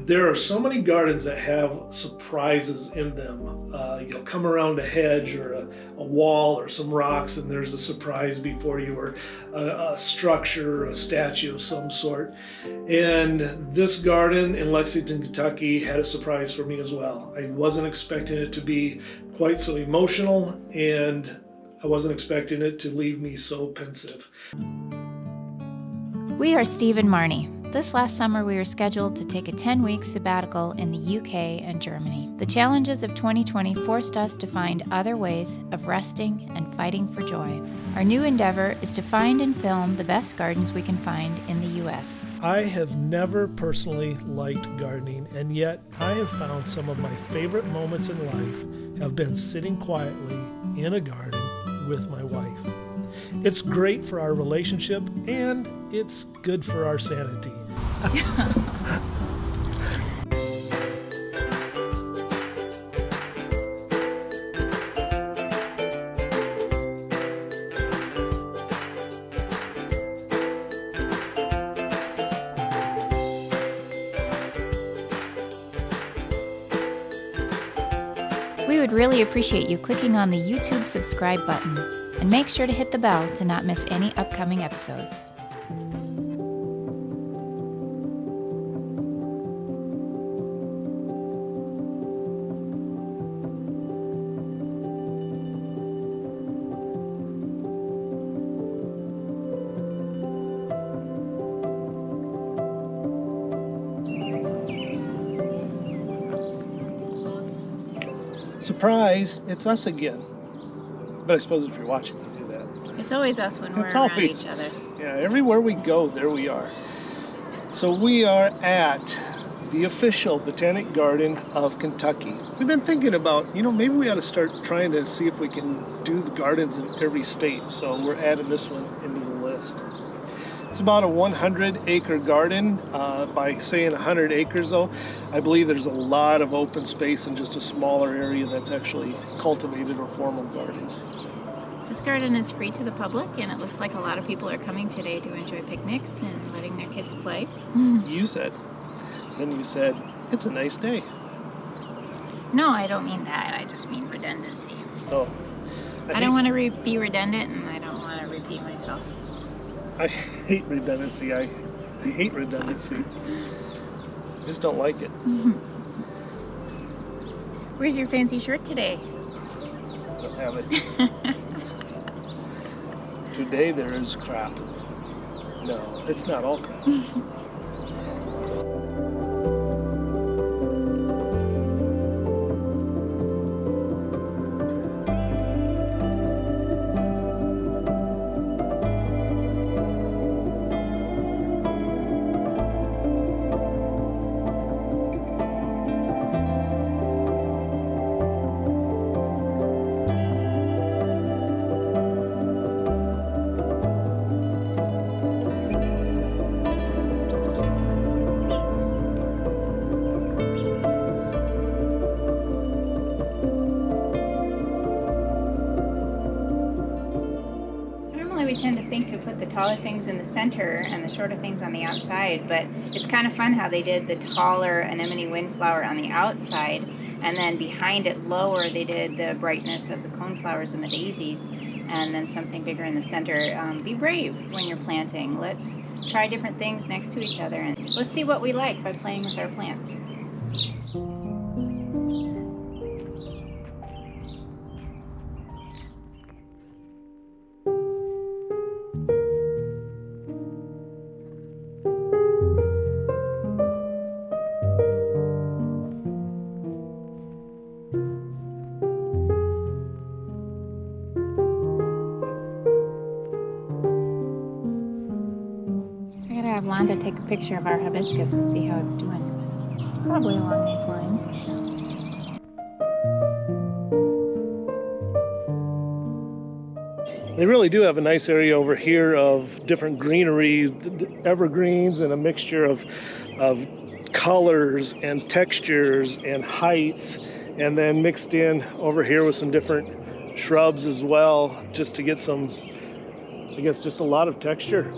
There are so many gardens that have surprises in them. You'll come around a hedge or a wall or some rocks and there's a surprise before you, or a structure, or a statue of some sort. And this garden in Lexington, Kentucky had a surprise for me as well. I wasn't expecting it to be quite so emotional, and I wasn't expecting it to leave me so pensive. We are Steve and Marnie. This last summer, we were scheduled to take a 10-week sabbatical in the UK and Germany. The challenges of 2020 forced us to find other ways of resting and fighting for joy. Our new endeavor is to find and film the best gardens we can find in the US. I have never personally liked gardening, and yet I have found some of my favorite moments in life have been sitting quietly in a garden with my wife. It's great for our relationship, and it's good for our sanity. We would really appreciate you clicking on the YouTube subscribe button, and make sure to hit the bell to not miss any upcoming episodes. Surprise, it's us again. But I suppose if you're watching, you do that. It's always us when we're It's around always- each other. Yeah, everywhere we go, there we are. So we are at the official Botanic Garden of Kentucky. We've been thinking about, maybe we ought to start trying to see if we can do the gardens in every state. So we're adding this one into the list. It's about a 100-acre garden. By saying 100 acres, though, I believe there's a lot of open space in just a smaller area that's actually cultivated or formal gardens. This garden is free to the public, and it looks like a lot of people are coming today to enjoy picnics and letting their kids play. You said. Then you said, it's a nice day. No, I don't mean that. I just mean redundancy. Oh. I don't want to be redundant, and I don't want to repeat myself. I hate redundancy. I hate redundancy. I just don't like it. Where's your fancy shirt today? I don't have it. Today there is crap. No, it's not all crap. We tend to think to put the taller things in the center and the shorter things on the outside, but it's kind of fun how they did the taller anemone windflower on the outside, and then behind it lower they did the brightness of the coneflowers and the daisies, and then something bigger in the center. Be brave when you're planting. Let's try different things next to each other, and let's see what we like by playing with our plants. Have Londa take a picture of our hibiscus and see how it's doing. It's probably along these lines. They really do have a nice area over here of different greenery, evergreens, and a mixture of colors and textures and heights, and then mixed in over here with some different shrubs as well, just to get some, I guess, just a lot of texture.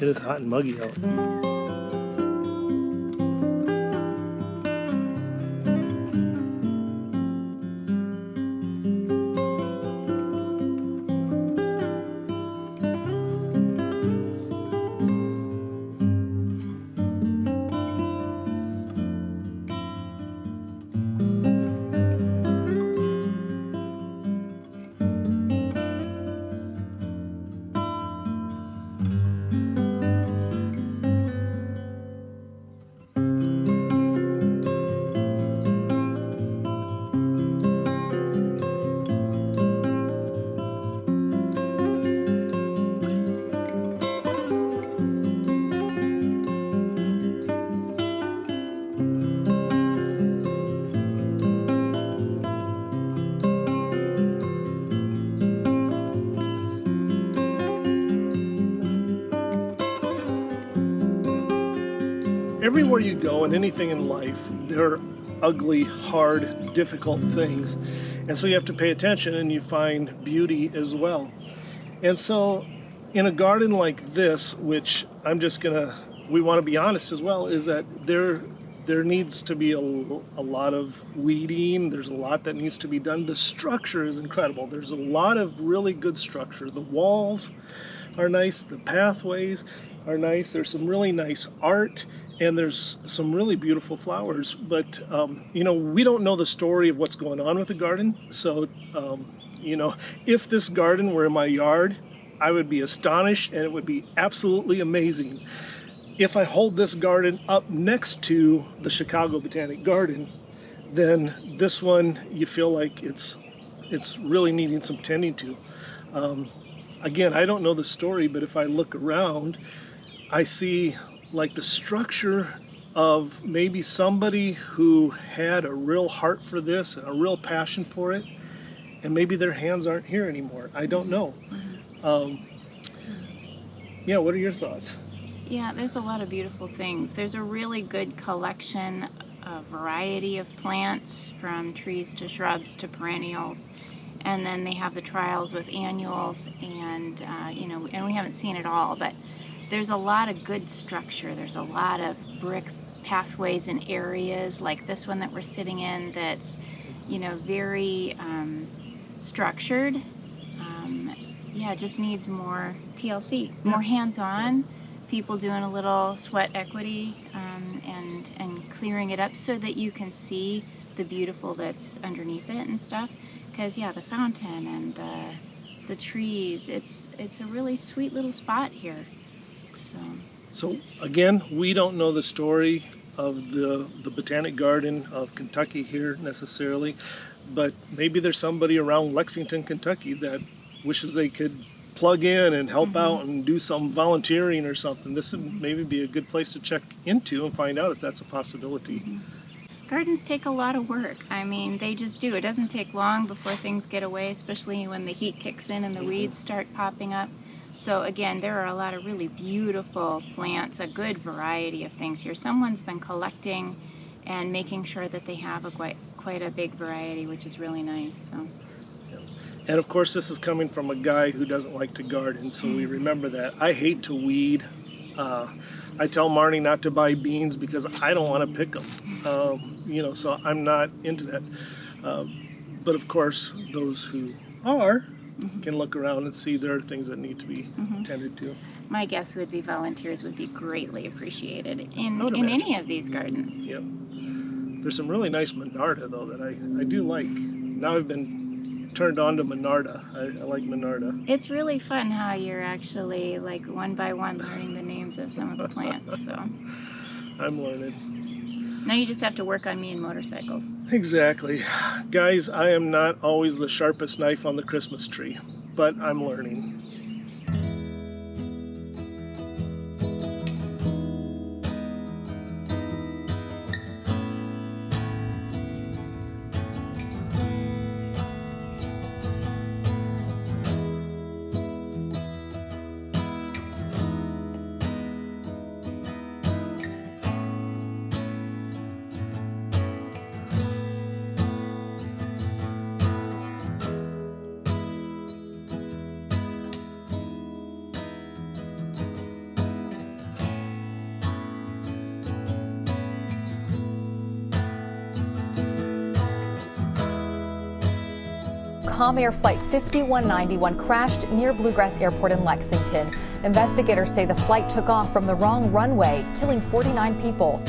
It is hot and muggy out. Everywhere you go in anything in life, there are ugly, hard, difficult things. And so you have to pay attention and you find beauty as well. And so in a garden like this, which we want to be honest as well, is that there needs to be a lot of weeding. There's a lot that needs to be done. The structure is incredible. There's a lot of really good structure. The walls are nice. The pathways are nice. There's some really nice art. And there's some really beautiful flowers, but we don't know the story of what's going on with the garden. So, if this garden were in my yard, I would be astonished and it would be absolutely amazing. If I hold this garden up next to the Chicago Botanic Garden, then this one, you feel like it's really needing some tending to. Again, I don't know the story, but if I look around, I see like the structure of maybe somebody who had a real heart for this and a real passion for it, and maybe their hands aren't here anymore. I don't know. What are your thoughts? Yeah, there's a lot of beautiful things. There's a really good collection, a variety of plants, from trees to shrubs to perennials. And then they have the trials with annuals, and and we haven't seen it all, but there's a lot of good structure. There's a lot of brick pathways in areas like this one that we're sitting in that's, very structured. Just needs more TLC, more hands-on, people doing a little sweat equity and clearing it up so that you can see the beautiful that's underneath it and stuff. Because, the fountain and the trees, it's a really sweet little spot here. So again, we don't know the story of the Botanic Garden of Kentucky here necessarily, but maybe there's somebody around Lexington, Kentucky that wishes they could plug in and help out and do some volunteering or something. This would maybe be a good place to check into and find out if that's a possibility. Gardens take a lot of work. I mean, they just do. It doesn't take long before things get away, especially when the heat kicks in and the weeds start popping up. So again, there are a lot of really beautiful plants, a good variety of things here. Someone's been collecting and making sure that they have quite a big variety, which is really nice. So. And of course, this is coming from a guy who doesn't like to garden, so we remember that. I hate to weed. I tell Marnie not to buy beans because I don't want to pick them. So I'm not into that. But of course, those who are can look around and see there are things that need to be tended to. My guess would be volunteers would be greatly appreciated in any of these gardens. Yep. There's some really nice Monarda though that I do like. Now I've been turned on to Monarda. I like Monarda. It's really fun how you're actually like one by one learning the names of some of the plants. So I'm learning. Now you just have to work on me and motorcycles. Exactly. Guys, I am not always the sharpest knife on the Christmas tree, but I'm learning. Comair Flight 5191 crashed near Bluegrass Airport in Lexington. Investigators say the flight took off from the wrong runway, killing 49 people.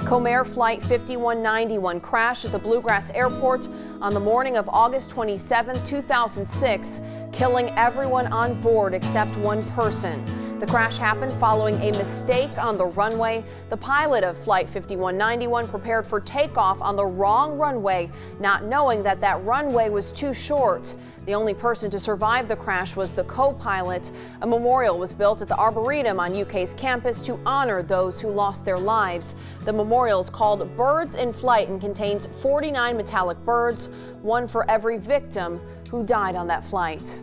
Comair Flight 5191 crashed at the Bluegrass Airport on the morning of August 27, 2006, killing everyone on board except one person. The crash happened following a mistake on the runway. The pilot of Flight 5191 prepared for takeoff on the wrong runway, not knowing that that runway was too short. The only person to survive the crash was the co-pilot. A memorial was built at the Arboretum on UK's campus to honor those who lost their lives. The memorial is called Birds in Flight and contains 49 metallic birds, one for every victim who died on that flight.